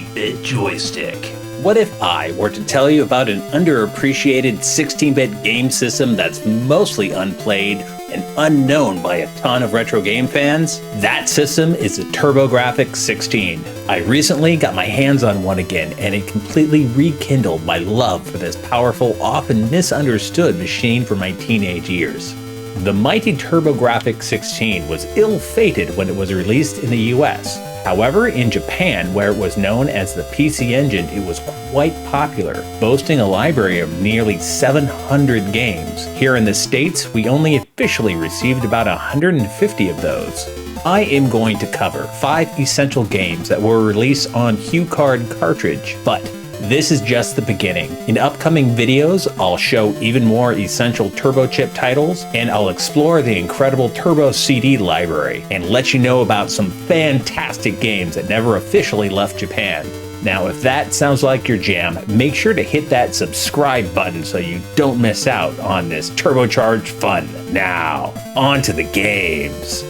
8-bit joystick. What if I were to tell you about an underappreciated 16-bit game system that's mostly unplayed and unknown by a ton of retro game fans? That system is the TurboGrafx-16. I recently got my hands on one again, and it completely rekindled my love for this powerful, often misunderstood machine from my teenage years. The mighty TurboGrafx-16 was ill-fated when it was released in the US. However, in Japan, where it was known as the PC Engine, it was quite popular, boasting a library of nearly 700 games. Here in the States, we only officially received about 150 of those. I am going to cover 5 essential games that were released on HuCard cartridge, but this is just the beginning. In upcoming videos, I'll show even more essential TurboChip titles, and I'll explore the incredible Turbo CD library, and let you know about some fantastic games that never officially left Japan. Now, if that sounds like your jam, make sure to hit that subscribe button so you don't miss out on this turbocharged fun. Now, on to the games.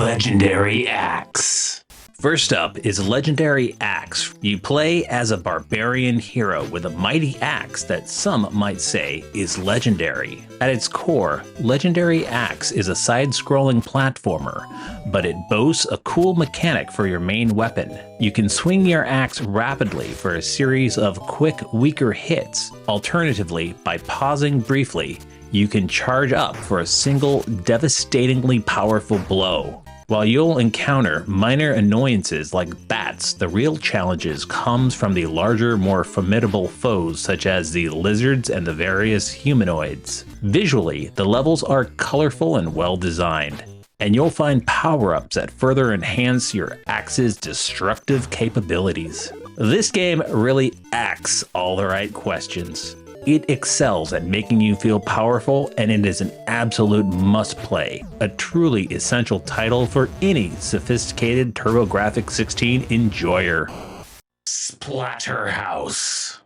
Legendary Axe. First up is Legendary Axe. You play as a barbarian hero with a mighty axe that some might say is legendary. At its core, Legendary Axe is a side-scrolling platformer, but it boasts a cool mechanic for your main weapon. You can swing your axe rapidly for a series of quick, weaker hits. Alternatively, by pausing briefly, you can charge up for a single, devastatingly powerful blow. While you'll encounter minor annoyances like bats, the real challenges comes from the larger, more formidable foes such as the lizards and the various humanoids. Visually, the levels are colorful and well designed, and you'll find power-ups that further enhance your axe's destructive capabilities. This game really asks all the right questions. It excels at making you feel powerful, and it is an absolute must-play, a truly essential title for any sophisticated TurboGrafx-16 enjoyer. Splatterhouse.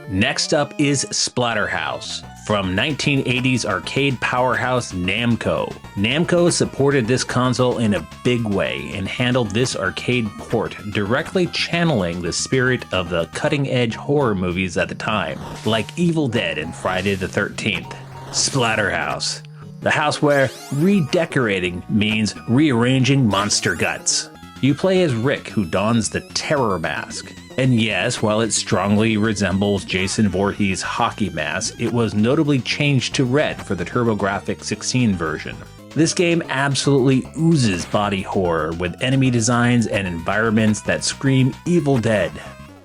Next up is Splatterhouse, from 1980s arcade powerhouse Namco. Namco supported this console in a big way and handled this arcade port, directly channeling the spirit of the cutting-edge horror movies at the time, like Evil Dead and Friday the 13th. Splatterhouse, the house where redecorating means rearranging monster guts. You play as Rick, who dons the terror mask. And yes, while it strongly resembles Jason Voorhees' hockey mask, it was notably changed to red for the TurboGrafx-16 version. This game absolutely oozes body horror with enemy designs and environments that scream Evil Dead.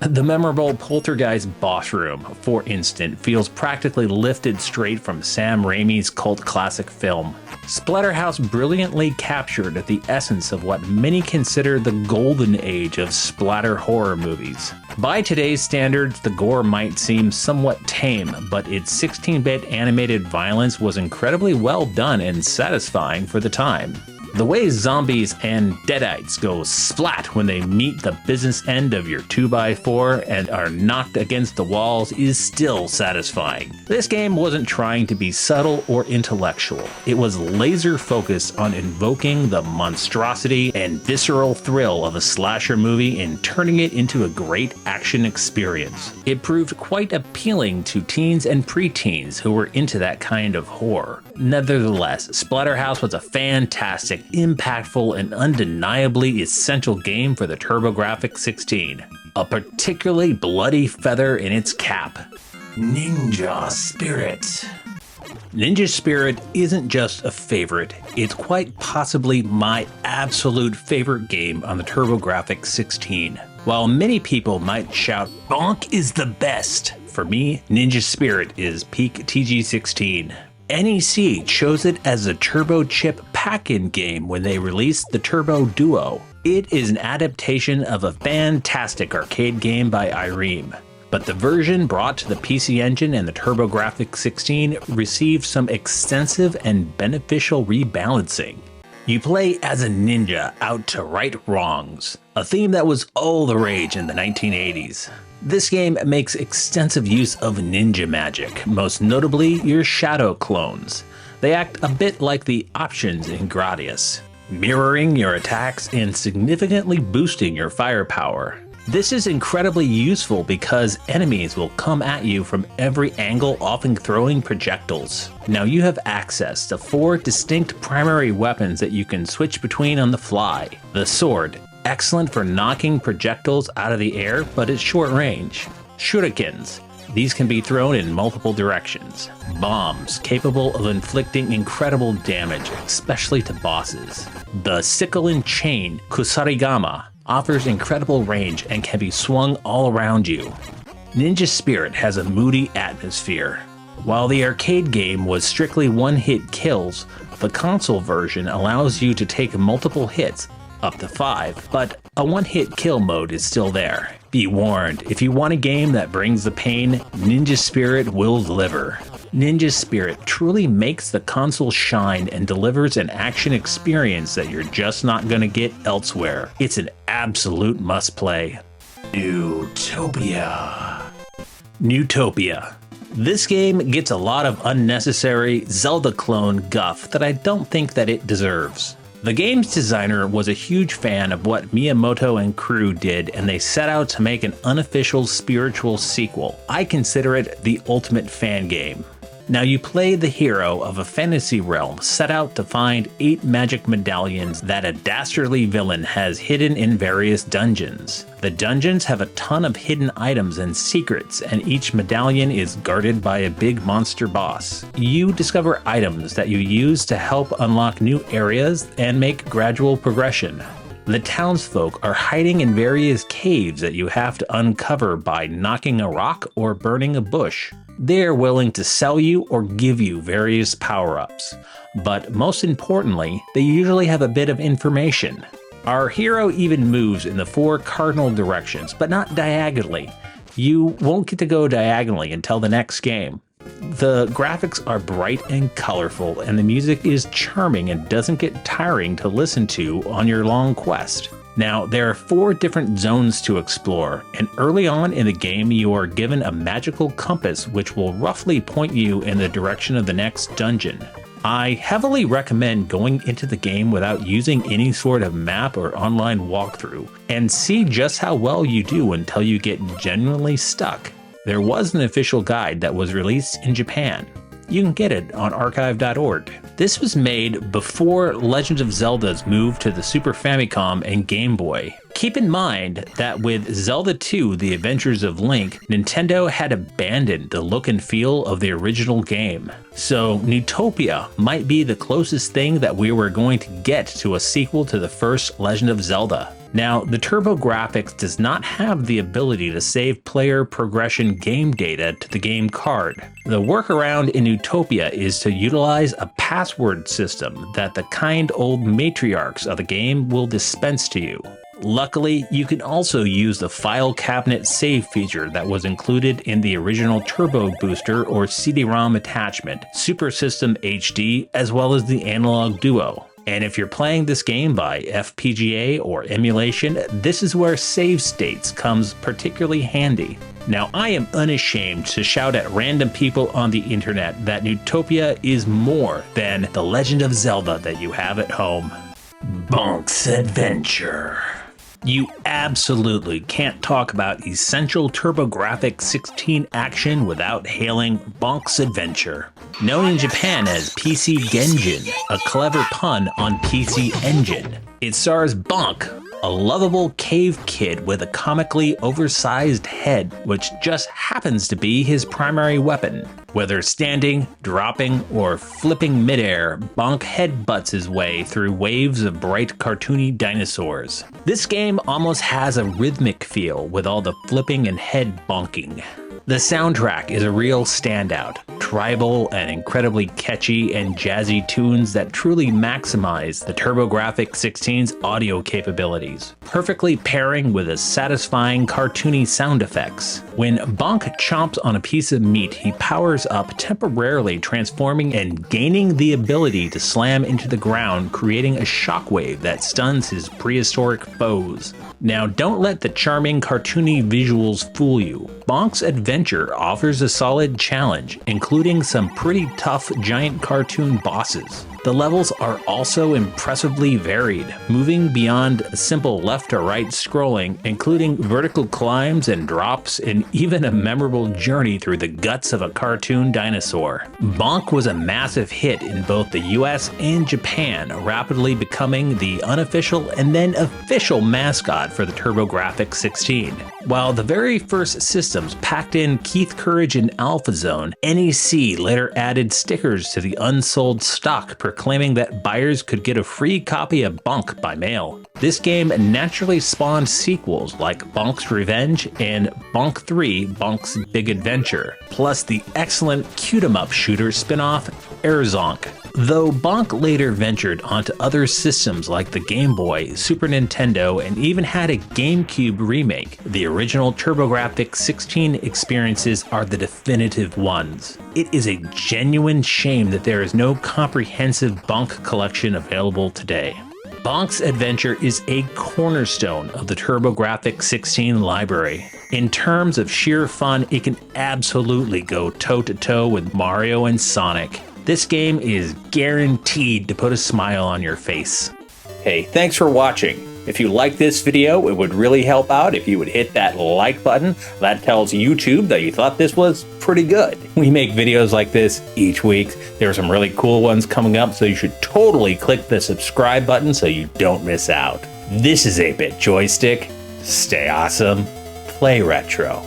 The memorable Poltergeist boss room, for instance, feels practically lifted straight from Sam Raimi's cult classic film. Splatterhouse brilliantly captured the essence of what many consider the golden age of splatter horror movies. By today's standards, the gore might seem somewhat tame, but its 16-bit animated violence was incredibly well done and satisfying for the time. The way zombies and deadites go splat when they meet the business end of your 2x4 and are knocked against the walls is still satisfying. This game wasn't trying to be subtle or intellectual. It was laser focused on invoking the monstrosity and visceral thrill of a slasher movie and turning it into a great action experience. It proved quite appealing to teens and preteens who were into that kind of horror. Nevertheless, Splatterhouse was a fantastic, impactful, and undeniably essential game for the TurboGrafx-16. A particularly bloody feather in its cap. Ninja Spirit. Ninja Spirit isn't just a favorite, it's quite possibly my absolute favorite game on the TurboGrafx-16. While many people might shout, Bonk is the best, for me, Ninja Spirit is peak TG-16. NEC chose it as a TurboChip pack-in game when they released the Turbo Duo. It is an adaptation of a fantastic arcade game by Ireme, but the version brought to the PC Engine and the TurboGrafx-16 received some extensive and beneficial rebalancing. You play as a ninja out to right wrongs, a theme that was all the rage in the 1980s. This game makes extensive use of ninja magic, most notably your shadow clones. They act a bit like the options in Gradius, mirroring your attacks and significantly boosting your firepower. This is incredibly useful because enemies will come at you from every angle, often throwing projectiles. Now you have access to 4 distinct primary weapons that you can switch between on the fly. The sword, excellent for knocking projectiles out of the air, but it's short range. Shurikens. These can be thrown in multiple directions. Bombs, capable of inflicting incredible damage, especially to bosses. The sickle and chain, Kusarigama, offers incredible range and can be swung all around you. Ninja Spirit has a moody atmosphere. While the arcade game was strictly one-hit kills, the console version allows you to take multiple hits, up to 5, but a one-hit kill mode is still there. Be warned, if you want a game that brings the pain, Ninja Spirit will deliver. Ninja Spirit truly makes the console shine and delivers an action experience that you're just not gonna get elsewhere. It's an absolute must-play. Neutopia. Neutopia. This game gets a lot of unnecessary Zelda clone guff that I don't think that it deserves. The game's designer was a huge fan of what Miyamoto and crew did, and they set out to make an unofficial spiritual sequel. I consider it the ultimate fan game. Now you play the hero of a fantasy realm set out to find 8 magic medallions that a dastardly villain has hidden in various dungeons. The dungeons have a ton of hidden items and secrets, and each medallion is guarded by a big monster boss. You discover items that you use to help unlock new areas and make gradual progression. The townsfolk are hiding in various caves that you have to uncover by knocking a rock or burning a bush. They are willing to sell you or give you various power-ups. But most importantly, they usually have a bit of information. Our hero even moves in the 4 cardinal directions, but not diagonally. You won't get to go diagonally until the next game. The graphics are bright and colorful, and the music is charming and doesn't get tiring to listen to on your long quest. Now, there are 4 different zones to explore, and early on in the game you are given a magical compass which will roughly point you in the direction of the next dungeon. I heavily recommend going into the game without using any sort of map or online walkthrough, and see just how well you do until you get genuinely stuck. There was an official guide that was released in Japan. You can get it on archive.org. This was made before Legend of Zelda's moved to the Super Famicom and Game Boy. Keep in mind that with Zelda 2: The Adventures of Link, Nintendo had abandoned the look and feel of the original game. So Neutopia might be the closest thing that we were going to get to a sequel to the first Legend of Zelda. Now, the TurboGrafx does not have the ability to save player progression game data to the game card. The workaround in Neutopia is to utilize a password system that the kind old matriarchs of the game will dispense to you. Luckily, you can also use the file cabinet save feature that was included in the original Turbo Booster or CD-ROM attachment, Super System HD, as well as the Analog Duo. And if you're playing this game by FPGA or emulation, this is where save states comes particularly handy. Now, I am unashamed to shout at random people on the internet that Neutopia is more than the Legend of Zelda that you have at home. Bonk's Adventure. You absolutely can't talk about essential TurboGrafx-16 action without hailing Bonk's Adventure. Known in Japan as PC Genjin, a clever pun on PC Engine. It stars Bonk, a lovable cave kid with a comically oversized head, which just happens to be his primary weapon. Whether standing, dropping, or flipping midair, Bonk headbutts his way through waves of bright cartoony dinosaurs. This game almost has a rhythmic feel with all the flipping and head bonking. The soundtrack is a real standout, tribal and incredibly catchy and jazzy tunes that truly maximize the TurboGrafx-16's audio capabilities, perfectly pairing with a satisfying cartoony sound effects. When Bonk chomps on a piece of meat, he powers powers up temporarily, transforming and gaining the ability to slam into the ground, creating a shockwave that stuns his prehistoric foes. Now, don't let the charming cartoony visuals fool you. Bonk's adventure offers a solid challenge, including some pretty tough giant cartoon bosses. The levels are also impressively varied, moving beyond simple left to right scrolling, including vertical climbs and drops, and even a memorable journey through the guts of a cartoon dinosaur. Bonk was a massive hit in both the US and Japan, rapidly becoming the unofficial and then official mascot for the TurboGrafx-16. While the very first systems packed in Keith Courage and Alpha Zone, NEC later added stickers to the unsold stock, proclaiming that buyers could get a free copy of Bonk by mail. This game naturally spawned sequels like Bonk's Revenge and Bonk 3: Bonk's Big Adventure, plus the excellent Cute-em-up shooter spin-off Zonk. Though Bonk later ventured onto other systems like the Game Boy, Super Nintendo, and even had a GameCube remake, the original TurboGrafx-16 experiences are the definitive ones. It is a genuine shame that there is no comprehensive Bonk collection available today. Bonk's Adventure is a cornerstone of the TurboGrafx-16 library. In terms of sheer fun, it can absolutely go toe-to-toe with Mario and Sonic. This game is guaranteed to put a smile on your face. Hey, thanks for watching. If you like this video, it would really help out if you would hit that like button. That tells YouTube that you thought this was pretty good. We make videos like this each week. There are some really cool ones coming up, so you should totally click the subscribe button so you don't miss out. This is 8-Bit Joystick. Stay awesome. Play retro.